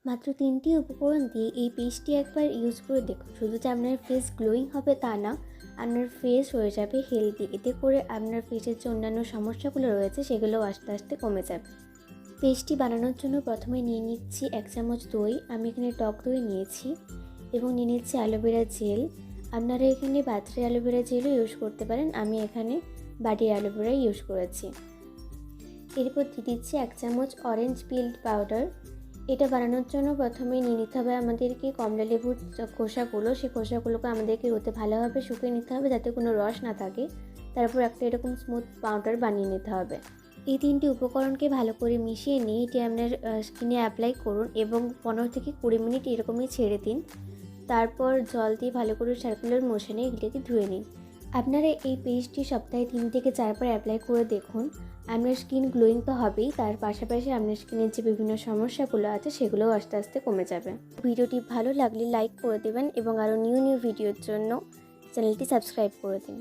মাত্র 3টি উপকরণ দিয়ে এই পেস্টটি একবার ইউজ করে দেখুন। শুধু যে আপনার ফেস গ্লোয়িং হবে তা না, আপনার ফেস হয়ে যাবে হেলদি। এতে করে আপনার ফেসের যে অন্যান্য সমস্যাগুলো রয়েছে সেগুলোও আস্তে আস্তে কমে যাবে। পেস্টটি বানানোর জন্য প্রথমে নিয়ে নিচ্ছি 1 চামচ দই। আমি এখানে টক দই নিয়েছি এবং নিয়ে নিচ্ছি অ্যালোভেরা জেল। আপনারা এখানে বাজারের অ্যালোভেরা জেলও ইউজ করতে পারেন, আমি এখানে বাড়ির অ্যালোভেরা ইউজ করেছি। এরপর দিয়ে দিচ্ছি 1 চামচ অরেঞ্জ পিল পাউডার। এটা বানানোর জন্য প্রথমে নিয়ে নিতে হবে আমাদেরকে কমলা লেবুর খোসাগুলো। সেই খোসাগুলোকে আমাদেরকে রোদে ভালোভাবে শুকিয়ে নিতে হবে যাতে কোনো রস না থাকে। তারপর একটা এরকম স্মুথ পাউডার বানিয়ে নিতে হবে। এই 3টি উপকরণকে ভালো করে মিশিয়ে নিয়ে এটি আপনার স্কিনে অ্যাপ্লাই করুন এবং 15 থেকে 20 মিনিট এরকমই ছেড়ে দিন। তারপর জল দিয়ে ভালো করে সার্কুলার মোশনে এগুলোকে ধুয়ে নিন। আপনারা এই পেস্টটি সপ্তাহে 3 থেকে 4 বার অ্যাপ্লাই করে দেখুন। আপনার স্কিন গ্লোয়িং তো হবেই, তার পাশাপাশি আপনার স্কিনের যে বিভিন্ন সমস্যাগুলো আছে সেগুলোও আস্তে আস্তে কমে যাবে। ভিডিওটি ভালো লাগলে লাইক করে দেবেন এবং আরও নিউ ভিডিওর জন্য চ্যানেলটি সাবস্ক্রাইব করে দিন।